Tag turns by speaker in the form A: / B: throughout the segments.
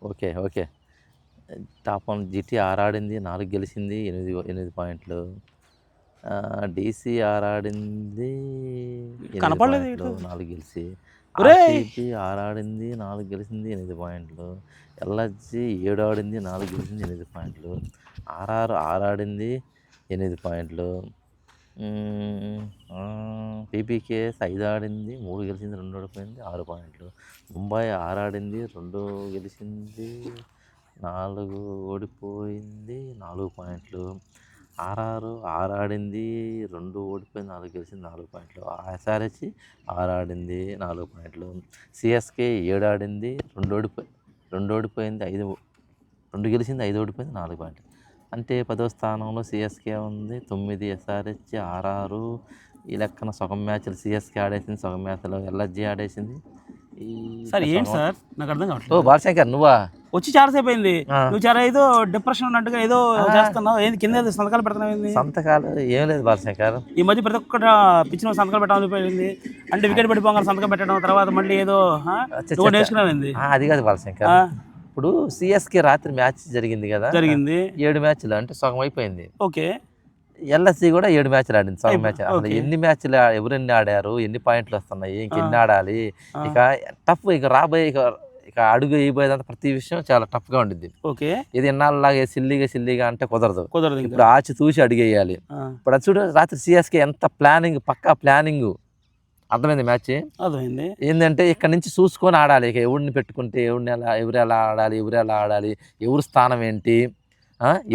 A: Okay okay. Top 1 GTR ఆడింది 4 గెలిచింది 8 పాయింట్లు. డీసీఆర్ ఆడింది 8 పాయింట్లు 4 గెలిచి. ఆర్సీబీ ఆడింది 4 గెలిచింది 8 పాయింట్లు. ఎల్ఎస్జీ 7 ఆడింది 4 గెలిచింది 8 పాయింట్లు. ఆర్ఆర్ ఆడింది 8 పాయింట్లు. పీపీకేఎస్ 5 ఆడింది 3 గెలిచింది 2 ఓడిపోయింది 6 పాయింట్లు. ముంబై 6 ఆడింది 2 గెలిచింది 4 ఓడిపోయింది 4 పాయింట్లు. ఆర్ఆర్ ఆడింది 2 ఓడిపోయింది 4 గెలిచింది 4 పాయింట్లు. ఎస్ఆర్హెచ్ 6 ఆడింది 4 పాయింట్లు. సిఎస్కే 7 ఆడింది 2 ఓడిపోయింది 2 గెలిచింది 5 ఓడిపోయింది 4 పాయింట్లు. అంటే 10వ స్థానంలో సిఎస్కే ఉంది 9, ఎస్ఆర్హెచ్ 6. ఈ లెక్కన సగం మ్యాచ్లు సిఎస్కే ఆడేసింది, సగం మ్యాచ్లు ఎల్ఎస్జీ ఆడేసింది.
B: సార్ ఏంటి సార్ నాకు అర్థం కావట్లేదు.
A: ఓ బాలశంకర్ నువ్వా
B: వచ్చి చాలాసేపు అయింది. నువ్వు చాలా ఏదో డిప్రెషన్ ఉన్నట్టుగా ఏదో చేస్తున్నావు. ఏంది కింద సంతకాలు పెడుతున్నావు?
A: సంతకాలు ఏం లేదు బాలశంకర్.
B: ఈ మధ్య ప్రతి ఒక్కట పిచ్చిన సంతకాలు పెట్టడం పోయింది. అంటే వికెట్ పడిపోగానే సంతకం పెట్టడం, తర్వాత మళ్ళీ ఏదో నేర్చుకున్నావు.
A: అది కాదు బాలశంకర్, ఇప్పుడు సిఎస్కే రాత్రి మ్యాచ్ జరిగింది కదా, జరిగింది 7 మ్యాచ్లు అంటే సగం అయిపోయింది.
B: ఓకే.
A: ఎల్ఎస్సీ కూడా 7 మ్యాచ్లు ఆడింది, సగం మ్యాచ్. అసలు ఎన్ని మ్యాచ్లు ఎవరెన్ని ఆడారు, ఎన్ని పాయింట్లు వస్తున్నాయి, ఇంకెన్ని ఆడాలి, ఇక టఫ్, ఇక రాబోయే ఇక అడుగు వేయబోయేదంతా ప్రతి విషయం చాలా టఫ్ గా ఉండిద్ది.
B: ఓకే.
A: ఇది ఎన్నాళ్ళలాగా సిల్లిగా అంటే కుదరదు. ఇప్పుడు ఆచి తూసి అడిగేయాలి. ఇప్పుడు అది చూడు, రాత్రి సిఎస్కే ఎంత ప్లానింగ్, పక్కా ప్లానింగ్. అర్థమైంది మ్యాచ్? అర్థమైంది. ఏంటంటే ఇక్కడ నుంచి చూసుకొని ఆడాలి. ఇక ఎవరిని పెట్టుకుంటే ఎవరు ఎలా ఆడాలి, ఎవరి స్థానం ఏంటి,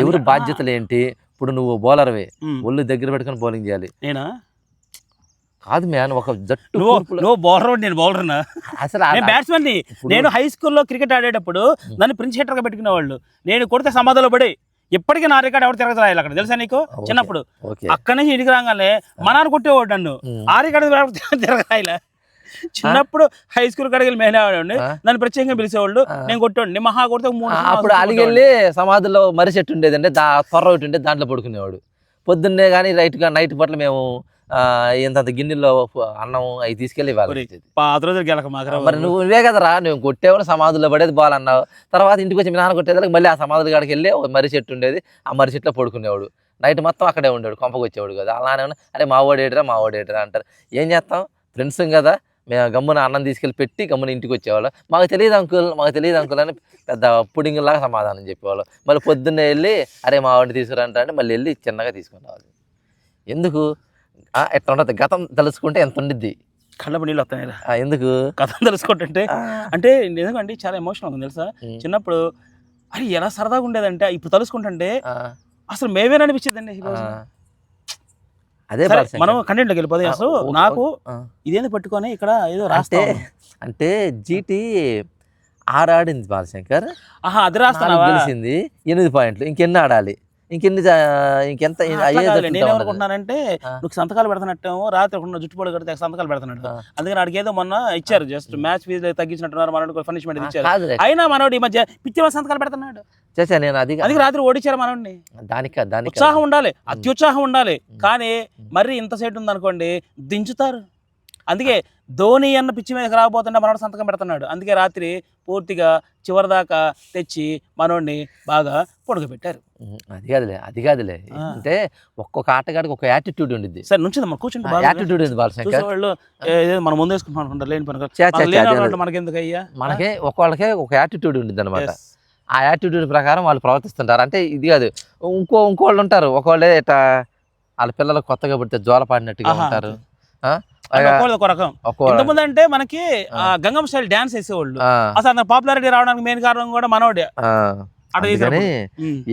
A: ఎవరి బాధ్యతలు ఏంటి. ఇప్పుడు నువ్వు బౌలర్వే, ఒళ్ళు దగ్గర పెట్టుకుని బౌలింగ్ చేయాలి. నేనా? కాదు మ్యాన్, ఒక జట్టు
B: బౌలర్, నేను బౌలర్నా? అసలు బ్యాట్స్మెన్. నేను హై స్కూల్లో క్రికెట్ ఆడేటప్పుడు నన్ను ప్రిన్స్ హెటర్ గా పెట్టుకునేవాళ్ళు. నేను కొడితే సమాధిలో పడి ఇప్పటికీ నా రికార్డు ఎవరు తిరగరాయాలి అక్కడ, తెలుసా నీకు? చిన్నప్పుడు అక్కడి నుంచి ఇంటికి రాగానే మా నాన్న కొట్టేవాడు నన్ను. ఆ రికార్డు తిరగరాయలే. చిన్నప్పుడు హై స్కూల్ కడిగి మేనేవాడు, నన్ను ప్రత్యేకంగా పిలిచేవాళ్ళు, నేను కొట్టేవాడిని. మహా కొడితే 3.
A: అప్పుడు అలిగెళ్ళి సమాధిలో మర్రి చెట్టు ఉండేది, అంటే త్వర ఒకటి ఉంటే దాంట్లో పడుకునేవాడు. పొద్దున్నే కానీ నైట్ పట్ల మేము ఇంత గిన్నెల్లో అన్నం అవి తీసుకెళ్ళి మరి నువ్వే కదరా, నువ్వు కొట్టేవాళ్ళు సమాధుల్లో పడేది బాల్ అన్నావు. తర్వాత ఇంటికి వచ్చి మీ నాన్న కొట్టేదానికి మళ్ళీ ఆ సమాధుల కాడికి వెళ్ళి మర్రి చెట్టు ఉండేది, ఆ మర్రి చెట్లో పడుకునేవాడు. నైట్ మొత్తం అక్కడే ఉండేవాడు, కొంపకు వచ్చేవాడు కదా. అలానే అరే మా ఓడేటరా అంటారు. ఏం చేస్తాం, ఫ్రెండ్స్ కదా, మేము గమ్మున అన్నం తీసుకెళ్ళి పెట్టి గమ్మున ఇంటికి వచ్చేవాళ్ళు. మాకు తెలియదు అంకుల్ అని పెద్ద పుడింగ్లాగా సమాధానం చెప్పేవాళ్ళు. మళ్ళీ పొద్దున్నే వెళ్ళి అరే మా వాడిని తీసుకురంటా అంటే మళ్ళీ వెళ్ళి చిన్నగా తీసుకుని రావాలి. ఎందుకు? ఎట్లా ఉంటుంది, గతం తలుచుకుంటే ఎంత ఉండిద్ది,
B: కళ్ళపు నీళ్ళు వస్తాయి.
A: ఎందుకు
B: గతం తెలుసుకుంటుంటే అంటే ఎందుకంటే చాలా ఎమోషనల్ ఉంది తెలుసా. చిన్నప్పుడు అది ఎలా సరదాగా ఉండేదంటే ఇప్పుడు తలుసుకుంటుంటే అసలు మేమేననిపించేదండి.
A: అదే
B: మనం కంటెంట్లోకి వెళ్ళిపోతే అసలు నాకు ఇదేంది పట్టుకొని ఇక్కడ ఏదో రాస్తే
A: అంటే జీటీ 6 ఆడింది బాలశంకర్.
B: అది రాస్తాను,
A: గెలిచింది 8 పాయింట్లు. ఇంకెన్ని ఆడాలి, ఇంకెంత?
B: నేనేమనుకుంటున్నానంటే నువ్వు సంతకాలు పెడుతున్నట్టేమో, రాత్రి ఒక జుట్టుపొడి కడితే సంతకాలు పెడుతున్నాడు. అందుకని అడిగి ఏదో మొన్న ఇచ్చారు, జస్ట్ మ్యాచ్ ఫీజు తగ్గించినట్టున్నారు, మనోడికి పనిష్మెంట్ ఇచ్చారు. అయినా మనోడు ఈ మధ్య పిచ్చి సంతకాలు పెడుతున్నాడు.
A: నేను అది
B: రాత్రి ఓడించారు మనోడిని.
A: దానికి
B: ఉత్సాహం ఉండాలి, అత్యుత్సాహం ఉండాలి. కానీ మరి ఇంత సేటు ఉందనుకోండి దించుతారు. అందుకే ధోని అన్న పిచ్చి మీదకి రాబోతుంటే మనోడు సంతకం పెడుతున్నాడు. అందుకే రాత్రి పూర్తిగా చివరి దాకా తెచ్చి మనోడిని బాగా పొడుగబెట్టారు.
A: అది కాదులే అంటే ఒక్కొక్క ఆటగాడికి ఒక యాటిట్యూడ్ ఉండిద్ది.
B: సరే నుంచి కూర్చుంటే
A: యాటిట్యూడ్ ఉంది బాలశంకర్.
B: వాళ్ళు మనం ముందు వేసుకుంటున్నారు లేని పని, మనకెందుకు అయ్యా,
A: మనకే ఒక్కొక్కళ్ళకే ఒక యాటిట్యూడ్ ఉండిద్ది అనమాట. ఆ యాటిట్యూడ్ ప్రకారం వాళ్ళు ప్రవర్తిస్తుంటారు. అంటే ఇది కాదు, ఇంకోళ్ళు ఉంటారు, ఒకళ్ళే ఇట్లా వాళ్ళ పిల్లలకు కొత్తగా పుడితే జోల పాడినట్టుగా ఉంటారు.
B: ఇంతకుముందు అంటే మనకి గంగమ్మ స్టైల్ డాన్స్ వేసేవాళ్ళు. అసలు పాపులారిటీ రావడానికి మెయిన్ కారణం కూడా మనోడే.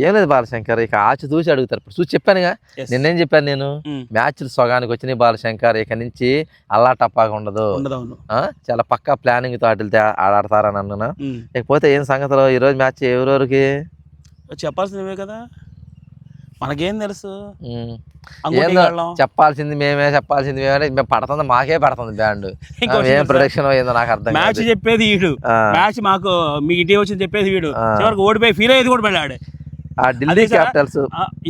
A: ఏం లేదు బాలశంకర్, ఇక ఆచి చూసి అడుగుతారు. ఇప్పుడు చూసి చెప్పానుగా, నిన్నేం చెప్పాను నేను, మ్యాచ్లు సగానికి వచ్చినాయి బాలశంకర్, ఇక నుంచి అల్లా టప్పాగా ఉండదు, చాలా పక్కా ప్లానింగ్ తో ఆడతారని అన్నా. ఇకపోతే ఏం సంగతిలో ఈ రోజు మ్యాచ్ ఎవరెవరికి
B: చెప్పాల్సినవే కదా, మనకేం తెలుసు.
A: చెప్పాల్సింది మేమే మేము పడుతుంది, మాకే పడుతుంది బ్యాండ్. ఏం ప్రొడక్షన్ ఏందో నాకు అర్థం.
B: మ్యాచ్ చెప్పేది వీడు, మ్యాచ్ మాకు మీ ఇంటి వచ్చింది చెప్పేది వీడు, చివరికి ఓడిపోయి ఫీల్ అయ్యేది కూడా వెళ్ళాడు.
A: ఢిల్లీ క్యాపిటల్స్.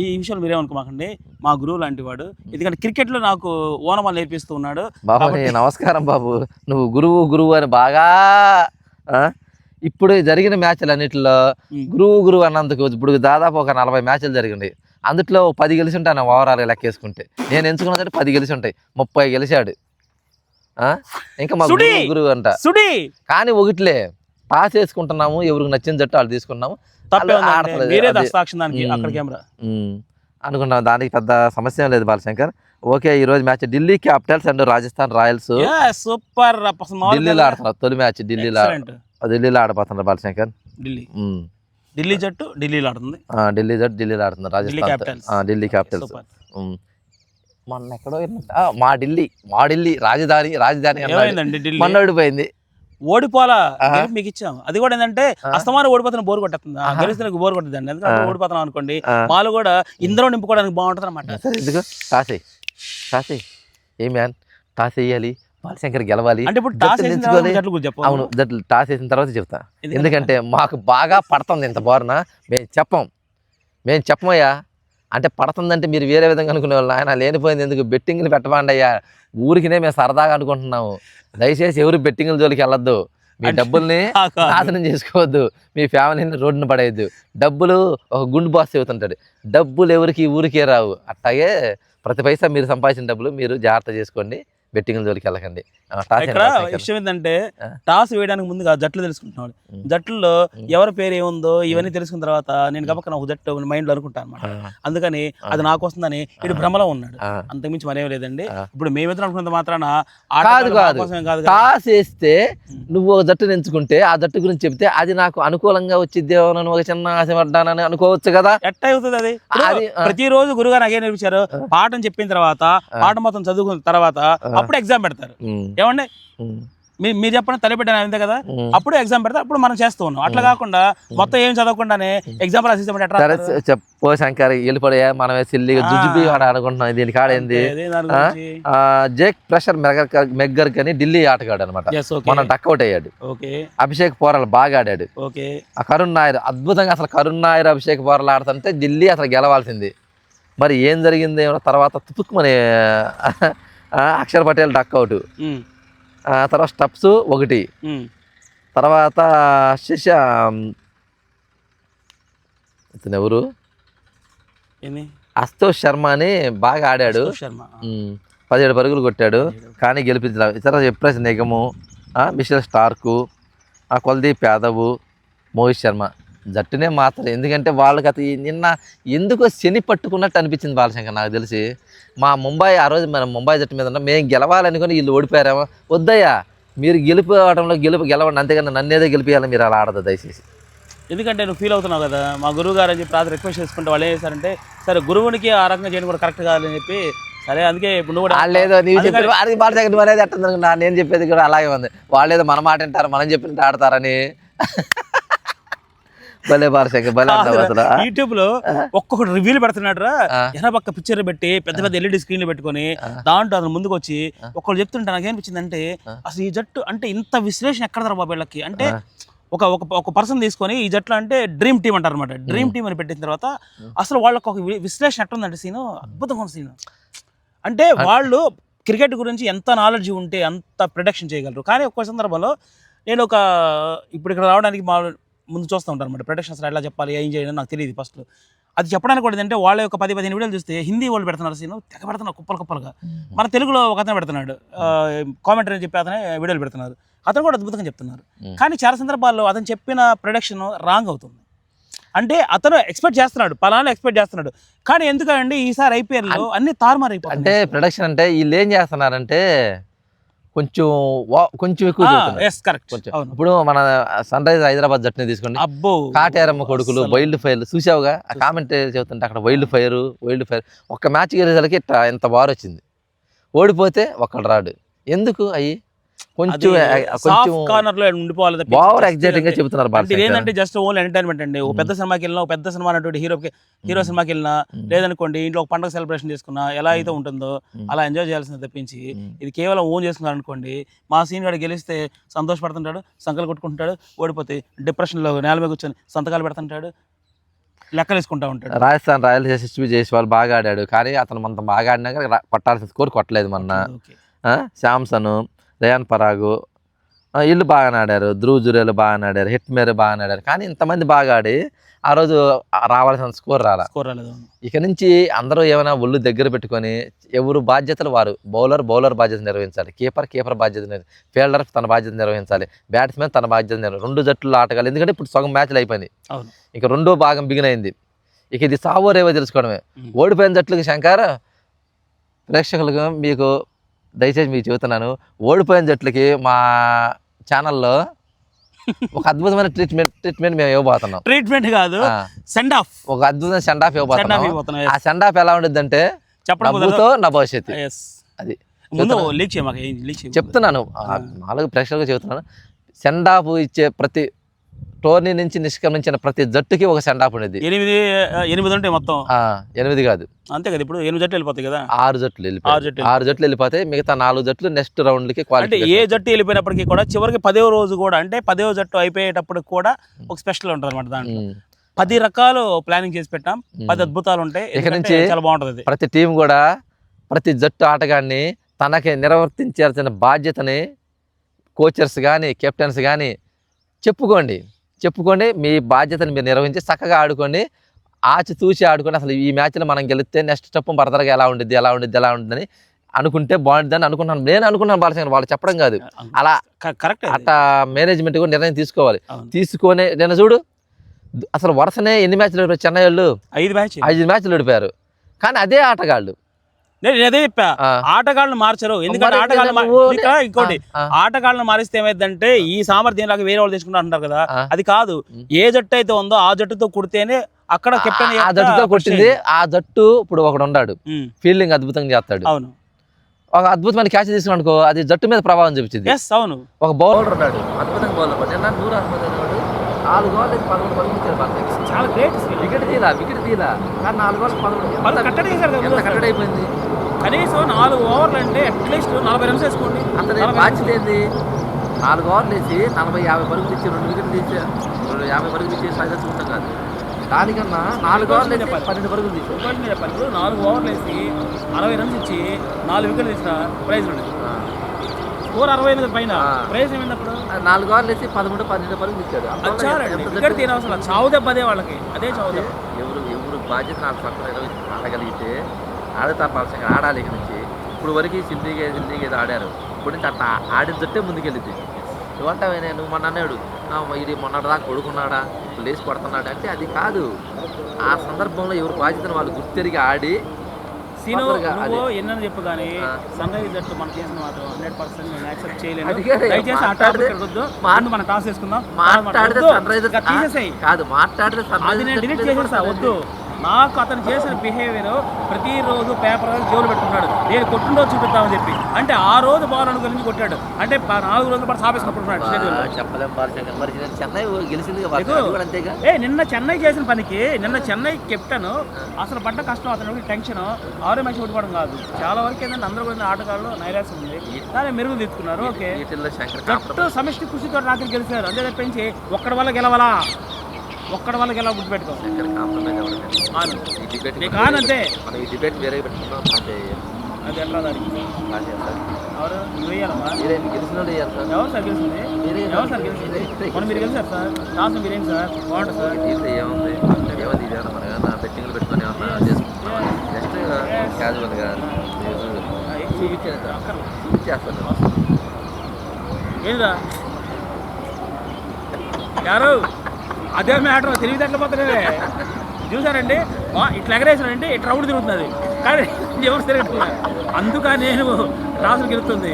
B: ఈ విషయాలు మీరేమనుకోమాకండి, మా గురువు లాంటి వాడు. ఎందుకంటే క్రికెట్ లో నాకు ఓనమాలు నేర్పిస్తూ ఉన్నాడు.
A: బాబు నమస్కారం బాబు, నువ్వు గురువు అని బాగా ఇప్పుడు జరిగిన మ్యాచ్లు అన్నిటిలో గురువు అన్నందుకు ఇప్పుడు దాదాపు ఒక 40 మ్యాచ్లు జరిగినాయి. అందుట్లో 10 గెలిచి ఉంటాను ఓవరాల్ లెక్కేసుకుంటే. నేను ఎంచుకున్నదంటే 10 గెలిచి ఉంటాయి, 30 గెలిచాడు. ఇంకా మా గురువు అంట. కానీ ఒకటిలే పాస్ వేసుకుంటున్నాము, ఎవరికి నచ్చిన జట్టు వాళ్ళు తీసుకున్నాము అనుకున్నాం. దానికి పెద్ద సమస్య లేదు బాలశంకర్. ఓకే, ఈ రోజు match Delhi Capitals and Rajasthan Royals
B: super
A: ఢిల్లీలో ఆడుతున్నారు. తొలి మ్యాచ్ ఢిల్లీలో ఆడబోతున్నారు బాలశంకర్.
B: ఢిల్లీ జట్టు ఢిల్లీలో ఆడుతుంది.
A: ఢిల్లీ జట్టు ఢిల్లీలో ఆడుతున్నారు. రాజస్థాన్ ఢిల్లీ క్యాపిటల్స్. మొన్న ఎక్కడో మా ఢిల్లీ రాజధాని మొన్న ఓడిపోయింది.
B: ఓడిపోలా మీకు ఇచ్చాం. అది కూడా ఏంటంటే అస్తమానం ఓడిపోతున్న బోర్ కొట్టేస్తుంది, గెలిస్తే బోర్ కొట్టేదండి. ఎందుకంటే ఓడిపోతున్నాం అనుకోండి, వాళ్ళు కూడా ఇందులో నింపుకోవడానికి బాగుంటుంది అనమాట.
A: టాస్ ఏ మ్యాన్ టాస్ వేయాలి, బాలశంకర్ గెలవాలి
B: అంటే ఇప్పుడు టాస్
A: అవును జట్లు టాస్ వేసిన తర్వాత చెప్తా. ఎందుకంటే మాకు బాగా పడుతుంది ఇంత బోర్న. మేము చెప్పమయ్యా. అంటే పడుతుందంటే మీరు వేరే విధంగా అనుకునే వాళ్ళు, ఆయన లేనిపోయింది ఎందుకు బెట్టింగ్లు పెట్టమండి అయ్యా, ఊరికినే మేము సరదాగా అనుకుంటున్నాము. దయచేసి ఎవరు బెట్టింగ్ల జోలికి వెళ్ళొద్దు, మీ డబ్బుల్ని నాశనం చేసుకోవద్దు, మీ ఫ్యామిలీని రోడ్డున పడేయద్దు. డబ్బులు ఒక గుండు బాస్ చెబుతుంటాడు, డబ్బులు ఎవరికి ఊరికే రావు. అట్లాగే ప్రతి పైసా మీరు సంపాదించిన డబ్బులు మీరు జాగ్రత్త చేసుకోండి, బెట్టింగ్ల జోలికి వెళ్ళకండి.
B: ఇక్కడ విషయం ఏంటంటే టాస్ వేయడానికి ముందుగా జట్లు తెలుసుకుంటున్నాడు. జట్లలో ఎవరి పేరు ఏముందో ఇవన్నీ తెలుసుకున్న తర్వాత నేను గబక్కన ఒక జట్టు మైండ్ లో అనుకుంటాను అనమాట. అందుకని అది నాకు వస్తుందని ఇటు భ్రమలో ఉన్నాడు, అంతకుమించి మరేం లేదండి. ఇప్పుడు మేమిద్దరం అనుకున్నంత మాత్రాన
A: టాస్ వేస్తే నువ్వు ఒక జట్టుని ఎంచుకుంటే ఆ జట్టు గురించి చెప్తే అది నాకు అనుకూలంగా వచ్చిద్దేమో ఒక చిన్న ఆశపడ్డానని అనుకోవచ్చు కదా.
B: ఎట్ట అవుతుంది అది? ప్రతిరోజు గురుగారు నాకేం నేర్పించారు, పాఠం చెప్పిన తర్వాత పాఠం మొత్తం చదువుకున్న తర్వాత అప్పుడు ఎగ్జామ్ పెడతారు. ఏమండి మీరు చెప్పండి, తలపెట్టాను అంతే కదా, అప్పుడు ఎగ్జామ్ పెడతారు, అప్పుడు మనం చేస్తూ ఉన్నాం. అట్లా కాకుండా మొత్తం ఏం చదవకుండానే ఎగ్జామ్ రాసి
A: చెప్పు శంకర్ వెళ్ళిపోయా మనమే సిల్లిగా జుజుబి అనుకుంటున్నాం. దీనికి ఆడేంది జేక్ ప్రెషర్ మెగ్గర్ అని ఢిల్లీ ఆటగాడు అనమాట. మనం డక్అవుట్ అయ్యాడు. అభిషేక్ పోరాలు బాగా ఆడాడు. కరుణ్ నాయర్ అద్భుతంగా, అసలు కరుణ్ నాయర్ అభిషేక్ పోరాలు ఆడుతుంటే ఢిల్లీ అసలు గెలవాల్సింది. మరి ఏం జరిగింది తర్వాత తుపుక్కుమని అక్షర్ పటేల్ డక్అవుట్, తర్వాత స్టప్స్ 1, తర్వాత ఇతను ఎవరు అస్తోష్ శర్మ అని బాగా ఆడాడు, 17 పరుగులు కొట్టాడు కానీ గెలిపించలేదు. ఇతర ఎప్రెస్ నిగము, మిషెల్ స్టార్కు, కుల్దీప్ యాదవ్, మోహిత్ శర్మ జట్టునే మాత్రం. ఎందుకంటే వాళ్ళకి అతను నిన్న ఎందుకో శని పట్టుకున్నట్టు అనిపించింది బాలశంకర్ నాకు తెలిసి. మా ముంబై ఆ రోజు మన ముంబై జట్టు మీద మేము గెలవాలనుకుని వీళ్ళు ఓడిపోయారేమో. వద్దయ్యా, మీరు గెలవడంలో గెలవండి, అంతేగాని నన్నేదో గెలిపించాలి, మీరు అలా ఆడదు దయచేసి.
B: ఎందుకంటే నువ్వు ఫీల్ అవుతున్నావు కదా, మా గురువు గారు అని చెప్పి రాత్రి రిక్వెస్ట్ చేసుకుంటే వాళ్ళు ఏం చేశారంటే, సరే గురువునికి ఆ రకంగా చేయడం కూడా కరెక్ట్ కాదని చెప్పి, సరే అందుకే ఇప్పుడు నువ్వు
A: వాళ్ళేదో నీవు చెప్పి వాడికి బాలశంకర్ అనేది ఎట్టుందనుకున్నా, నేను చెప్పేది కూడా అలాగే ఉంది. వాళ్ళేదో మన మాట వింటారు, మనం చెప్పినట్టు ఆడతారని.
B: యూట్యూబ్ లో ఒక్కొక్కటి రివ్యూలు పెడుతున్నాడు రా, పక్క పిక్చర్ పెట్టి పెద్ద పెద్ద ఎల్ఈడి స్క్రీన్లు పెట్టుకొని దాంట్లో అతను ముందుకు వచ్చి ఒక్కళ్ళు చెప్తుంటే నాకేమనిపించింది అంటే, అసలు ఈ జట్టు అంటే ఇంత విశ్లేషణ ఎక్కడ బాబు వీళ్ళకి అంటే, ఒక పర్సన్ తీసుకొని ఈ జట్లు అంటే డ్రీమ్ టీమ్ అంటారు అనమాట. డ్రీమ్ టీమ్ అని పెట్టిన తర్వాత అసలు వాళ్ళకి ఒక విశ్లేషణ ఎట్టుందంటే సీను, అద్భుతంగా ఉంది సీను. అంటే వాళ్ళు క్రికెట్ గురించి ఎంత నాలెడ్జ్ ఉంటే అంత ప్రొడక్షన్ చేయగలరు. కానీ ఒక్క సందర్భంలో నేను ఇప్పుడు ఇక్కడ రావడానికి ముందు చూస్తూ ఉంటాను అనమాట, ప్రొడక్షన్ అసలు ఎలా చెప్పాలి ఏం చేయాలి నాకు తెలియదు ఫస్ట్. అది చెప్పడానికి కూడా ఏంటంటే వాళ్ళ యొక్క 10-15 వీడియోలు చూస్తే హిందీ వాళ్ళు పెడుతున్నారు సీను, తెగ పెడుతున్నారు కుప్పలుగా. మన తెలుగులో ఒక అతను పెడుతున్నాడు, కామెంటరీ చెప్పి అతనే వీడియోలు పెడుతున్నారు, అతను కూడా అద్భుతంగా చెప్తున్నారు. కానీ చాలా సందర్భాల్లో అతను చెప్పిన ప్రొడక్షన్ రాంగ్ అవుతుంది. అంటే అతను ఎక్స్పెక్ట్ చేస్తున్నాడు, పలానా ఎక్స్పెక్ట్ చేస్తున్నాడు, కానీ ఎందుకండి ఈసారి ఐపీఎల్లో అన్ని తారుమారు అయిపోయి.
A: అంటే ప్రొడక్షన్ అంటే వీళ్ళు ఏం చేస్తున్నారంటే కొంచెం ఎక్కువ ఇప్పుడు మన సన్ రైజ్ హైదరాబాద్ జట్టుని తీసుకోండి, కాటేరమ్మ కొడుకులు, వైల్డ్ ఫైర్ చూసావుగా ఆ కామెంట్ చెబుతుంటే అక్కడ వైల్డ్ ఫైర్ ఒక్క మ్యాచ్ గెలిచేసరికి ఎంత బాగా వచ్చింది. ఓడిపోతే ఒక్కడు రాడు, ఎందుకు అయ్యి కొంచెం ఓవర్ ఎగ్జైటింగ్ గా చెబుతున్నారు.
B: ఏంటంటే జస్ట్ ఓన్లీ ఎంటర్టైన్మెంట్ అండి. ఒక పెద్ద సినిమాకి వెళ్ళినా, ఒక పెద్ద సినిమా అన్నటువంటి హీరో సినిమాకి వెళ్ళినా, లేదనుకోండి ఇంట్లో ఒక పండుగ సెలబ్రేషన్ చేసుకున్నా ఎలా అయితే ఉంటుందో అలా ఎంజాయ్ చేయాల్సింది తప్పించి ఇది కేవలం ఓన్ చేసుకున్నారు అనుకోండి, మా సీన్ గారు గెలిస్తే సంతోషపడుతుంటాడు, సంకలు కొట్టుకుంటాడు, ఓడిపోతే డిప్రెషన్లో నేల మీద కూర్చొని సంతకాలు పెడుతుంటాడు, లెక్కలు వేసుకుంటా ఉంటాడు.
A: రాజస్థాన్ రాయల్స్ చేసి వాళ్ళు బాగా ఆడాడు, కానీ అతను అంత బాగా ఆడినాక కొట్టాల్సిన స్కోర్ కొట్టలేదు. మొన్న శాంసన్, రేయాన్ పరాగు, వీళ్ళు బాగానే ఆడారు, ధ్రువ్ జురేలు బాగానే ఆడారు, హిట్మేర్ బాగానే ఆడారు. కానీ ఇంతమంది బాగా ఆడి ఆ రోజు రావాల్సిన స్కోర్
B: రాలేదు.
A: ఇక నుంచి అందరూ ఏమైనా ఒళ్ళు దగ్గర పెట్టుకొని ఎవరు బాధ్యతలు వారు, బౌలర్ బాధ్యత నిర్వహించాలి, కీపర్ బాధ్యత, ఫీల్డర్ తన బాధ్యత నిర్వహించాలి, బ్యాట్స్మెన్ తన బాధ్యత నిర్వహించాలి. 2 జట్లు ఆటగాలి. ఎందుకంటే ఇప్పుడు సగం మ్యాచ్లు అయిపోయింది, ఇక 2వ భాగం బిగిన్ అయింది. ఇక ఇది సావో రేవో తెలుసుకోవడమే. ఓడిపోయిన జట్లకి శంకర్, ప్రేక్షకులకు మీకు దయచేసి మీకు చెబుతున్నాను, ఓడిపోయిన జట్లకి మా ఛానల్లో ఒక అద్భుతమైన ట్రీట్మెంట్ మేము ఇవ్వబోతున్నాం.
B: ట్రీట్మెంట్ కాదు, సెండ్ ఆఫ్, ఒక
A: అద్భుతమైన సెండ్ ఆఫ్ ఇవ్వబోతున్నాం. ఆ సెండ్ ఆఫ్ ఎలా ఉంటుంది అంటే నవ్వుతో నా భవిష్యత్తు. అది చెప్తున్నాను, 4 ప్రేక్షకులకు చెబుతున్నాను. సెండ్ ఆఫ్ ఇచ్చే ప్రతి టోర్నీ నుంచి నిష్క్రమించిన ప్రతి జట్టుకి ఒక సెండ్ ఆఫ్ ఉండేది.
B: 8 ఉంటాయి మొత్తం,
A: 8 కాదు,
B: అంతే కదా. ఇప్పుడు 8 జట్లు వెళ్ళిపోతాయి కదా,
A: 6 జట్లు వెళ్ళిపోతాయి. మిగతా 4 జట్లు నెక్స్ట్ రౌండ్లకి
B: అంటే ఏ జట్టు వెళ్ళిపోయినప్పటికీ కూడా చివరికి 10వ రోజు కూడా, అంటే 10వ జట్టు అయిపోయేటప్పుడు కూడా ఒక స్పెషల్ ఉంటుంది అనమాట. దాంట్లో 10 రకాలు ప్లానింగ్ చేసి పెట్టాం, 10 అద్భుతాలు ఉంటాయి. ఇక నుంచి చాలా బాగుంటుంది.
A: ప్రతి టీం కూడా ప్రతి జట్టు ఆటగాడిని తనకి నిర్వర్తించాల్సిన బాధ్యతని కోచర్స్ కానీ కెప్టెన్స్ కానీ చెప్పుకోండి. మీ బాధ్యతను మీరు నిర్వహించి చక్కగా ఆడుకోండి, ఆచితూచి ఆడుకోండి. అసలు ఈ మ్యాచ్లో మనం గెలిస్తే నెక్స్ట్ స్టెప్ బరదరగా ఎలా ఉండిద్దని అనుకుంటే బాగుంటుందని అనుకున్నాను. నేను అనుకున్నాను బాలశంకర్, వాళ్ళు చెప్పడం కాదు, అలా
B: కరెక్ట్.
A: అట్లా మేనేజ్మెంట్ కూడా నిర్ణయం తీసుకోవాలి. తీసుకొని నేను చూడు, అసలు వరుసనే ఎన్ని మ్యాచ్లు ఓడిపోయారు చెన్నై వాళ్ళు? 5 మ్యాచ్లు ఓడిపోయారు. కానీ అదే ఆటగాళ్ళు,
B: నేను అదే చెప్పా, ఆటగాళ్ళను మార్చరు. ఎందుకంటే ఇంకోటి, ఆటగాళ్ళను మారిస్తే ఏమైందంటే ఈ సామర్థ్యం లాగా వేరే వాళ్ళు తీసుకుంటా అంటారు కదా, అది కాదు. ఏ జట్టు అయితే ఉందో ఆ జట్టుతో కుడితేనే అక్కడ కెప్టెన్
A: ఆ జట్టుతో కొట్టింది. ఆ జట్టు ఇప్పుడు ఒకడు ఉన్నాడు, ఫీల్డింగ్ అద్భుతంగా చేస్తాడు.
B: అవును,
A: ఒక అద్భుతమైన క్యాచ్ తీసుకున్నాడు అనుకో, అది జట్టు మీద ప్రభావం చూపించింది.
B: అవును.
A: ఒక బౌలర్ ఉన్నాడు, అద్భుతంగా బౌలర్, నిన్న 100 అనుకున్నాడు, 4 బాల్ 11 పరుగులు ఇచ్చాడు.
B: చాలా గ్రేట్.
A: వికెట్ తీలా కానీ 4 బాల్ 11 కట్టడి అయిపోయింది.
B: కనీసం 4 ఓవర్లు అంటే అట్లీస్ట్ 40 రన్స్ వేసుకోండి.
A: అతని బాధ్యత ఏంది? 4 ఓవర్లు వేసి 40-50 పరుగులు ఇచ్చి 2 వికెట్లు తీసి 50 పరుగులు ఇచ్చి సాధించుకుంటాం కాదు. దానికన్నా 4 ఓవర్లు వేసి 12 పరుగులు తీసి
B: 4 ఓవర్లు వేసి 60 రన్స్ ఇచ్చి 4 వికెట్లు తీసిన ప్రైజ్ ఉన్నాయి. స్కోర్ 60 పైన ప్రైజ్ ఏమైనప్పుడు
A: 4 ఓవర్లు వేసి 13-12 పరుగులు ఇచ్చాడు.
B: వికెట్ తీనవసరం, చావు దెబ్బ అదే వాళ్ళకి, అదే చావు దెబ్బ.
A: ఎవరు బాధ్యత 4 పక్కన ఆడగలిగితే ఆడతారు బాలశంకర్, ఆడాలి. ఇక నుంచి ఇప్పుడు వరకు సింధీగా ఏదో ఆడారు, ఇప్పుడు నుంచి అట్లా ఆడిన జట్టే ముందుకెళ్ళింది. నువ్వంటావే, నువ్వు మొన్న అన్నాడు ఇది మొన్నటిదాకా కొడుకున్నాడా లేచి కొడుతున్నాడు అంటే అది కాదు. ఆ సందర్భంలో ఎవరు బాధ్యతను వాళ్ళు గుర్తెరిగి ఆడి
B: ఎన్నో చెప్పు కానీ సన్ రైజ్ జట్టు మనం చేసిన మాత్రం 100% నేను యాక్సెప్ట్ చేయలేను. దయచేసి ఆ టాపిక్ వద్దు, మనం టాస్ చేసుకుందాం.
A: మాట్లాడితే కాదు, మాట్లాడితే
B: అది నేను డిలీట్ చేసేసా, వద్దు. నాకు అతను చేసిన బిహేవియర్ ప్రతిరోజు పేపర్ జోలు పెట్టుకున్నాడు, నేను కొట్టుండో చూపిద్దామని చెప్పి. అంటే ఆ రోజు బాల్ అనుకుని కొట్టాడు, అంటే 4 రోజుల పాటు సాపేసుకున్నాడు. నిన్న చెన్నై చేసిన పనికి, నిన్న చెన్నై కెప్టెన్ అసలు పడ్డ కష్టం, అతను టెన్షన్ 6 మ్యాచ్ ఓడిపోవడం కాదు. చాలా వరకు ఏంటంటే అందరూ కూడా ఆటగాళ్ళు నైరాశ్యం ఉంది, దాన్ని మెరుగులు తీసుకున్నారు. ఓకే, జట్టు సమిష్టి కృషితో రాత్రి గెలిచారు, అంతే తప్పించి ఒక్కడి వల్ల గెలవాలా, ఒక్కడి వాళ్ళకి ఎలా గుర్తుపెట్టుకో. కానంతే అది ఎట్లా దానికి ఎవరు వేయాలమ్మా? ఎవరు సార్ గెలిచింది? ఎవరు సార్ గెలిచింది? మనం మీరు గెలిచారు సార్, టాస్ మీరేంటి సార్? బాగుంటుంది సార్.
A: ఏముంది బెట్టింగ్లు పెట్టుకొని ఏమన్నా చేసుకుంటాం, జస్ట్ క్యాజువల్గా చూపించేస్తాను.
B: ఏందా యారు అదే మ్యాటర్, తెలివితేటలు పోతున్నావే చూసారండి. ఇట్లా ఎగరేసానంటే ఇట్లా రౌండ్ తిరుగుతుంది, కానీ ఎవరు తిరగట్లే, అందుక నేను రాసులు గెలుస్తుంది.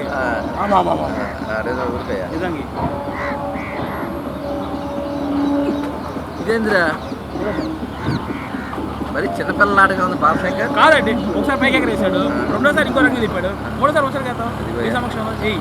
B: నిజంగా
A: ఇదేంద్రా మరి చిన్నపిల్లల ఆటగా ఉంది బాలశంకర్.
B: కాదండి, ఒకసారి పైకి ఎగరేసాడు, రెండోసారి ఇంకో రకంగా తిప్పాడు, మూడోసారి ఒకసారి కదా ఈ సమక్షంలో చెయ్యి.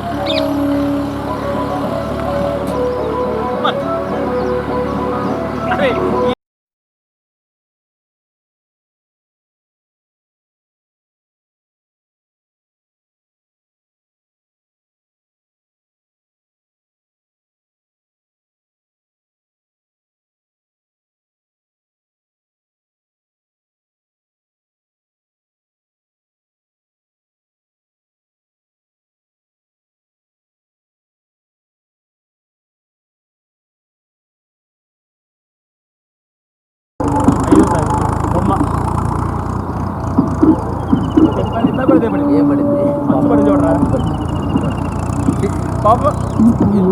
B: బొమ్మ ఇంత పడితే
A: ఏం పడింది
B: అచ్చుపడి చూడరా పాప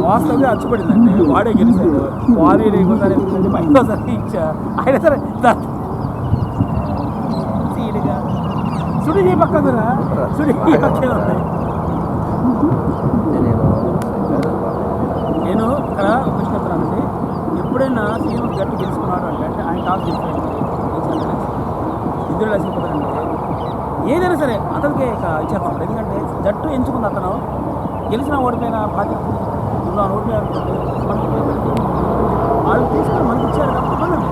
B: వాస్తవంగా అచ్చుపడిందండి. వాడే గెలిచాడు. వాడే ఇంకోసారి ఇంకోసారి ఇచ్చా అయినా సరే సీడ్గా సుడి పక్కదురా సుడి పక్కే ఉంది. నేను ఇక్కడ ప్రశ్న చెప్తున్నానండి, ఎప్పుడైనా సీఎం జట్టు గెలుచుకున్నాడు అంటే ఆయన టాస్ గెలిచాడు ఇద్దరు లక్షిపోతారండి. ఏదైనా సరే అతనికి ఇచ్చేస్తాం. ఎందుకంటే జట్టు ఎంచుకుంది అతను గెలిచిన ఓడిపోయిన బాధ్యత ఓడిపోయారు మనకి వాళ్ళు తీసుకొని మనకి ఇచ్చారు కాబట్టి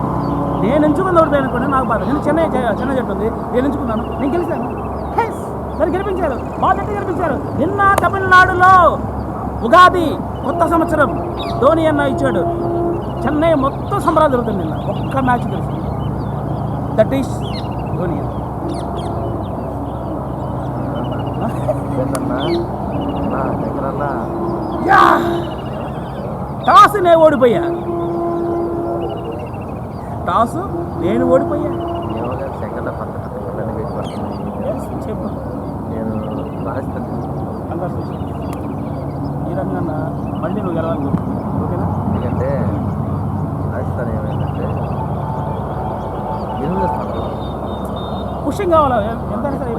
B: నేను ఎంచుకుని ఓడిపోయాను అనుకోండి నాకు బాధ. నేను చెన్నై జట్టు ఉంది, నేను ఎంచుకున్నాను, నేను గెలిచాను, దాన్ని గెలిపించారు, మా జట్టు గెలిపించారు. నిన్న తమిళనాడులో ఉగాది కొత్త సంవత్సరం ధోని అన్న ఇచ్చాడు. చెన్నై మొత్తం సంబరాలు జరుగుతుంది. నిన్న ఒక్క మ్యాచ్ గెలిచింది. That is Dhoni. టాస్ నేను ఓడిపోయా, టాస్ నేను ఓడిపోయా. చెప్పు ఈ రకంగా మళ్ళీ నువ్వు గెలవాలి, ఓకేనా?
A: ఎందుకంటే రాజస్థాన్ ఏమైందంటే
B: పుష్టింగ్ కావాలి, ఎంతైనా సరే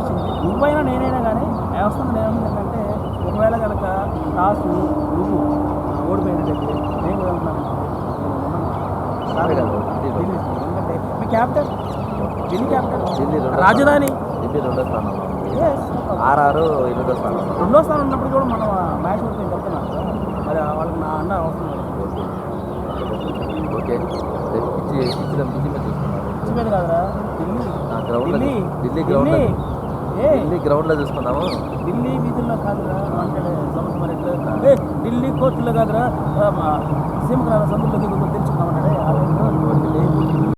B: నువ్వైనా నేనైనా కానీ వ్యవస్థ ఏంటంటే ఒకవేళ కనుక టాస్ నువ్వు ఓడిపోయినట్టయితే నేను కూడా ఎందుకంటే మీ క్యాపిటల్ ఢిల్లీ, క్యాపిటల్ రాజధాని,
A: ఢిల్లీ రెండో స్థానం, ఆర్ఆర్ ఎనిమిదో స్థానం.
B: రెండో స్థానం ఉన్నప్పుడు కూడా మనం మ్యాచ్ ఓడిపోయింది చెప్తున్నాను. మరి వాళ్ళకి నా అన్న అవసరం లేదు.
A: ఓకే
B: పిచ్చి మీద కాదురా,
A: ఢిల్లీ గ్రౌండ్లో చూసుకున్నాము.
B: ఢిల్లీ వీధుల్లో కాదురా మాట్లాడే సంవత్సరం, ఢిల్లీ కోర్టులో కాదురా సీమకు సందులోకి తెలుసుకున్నామంటే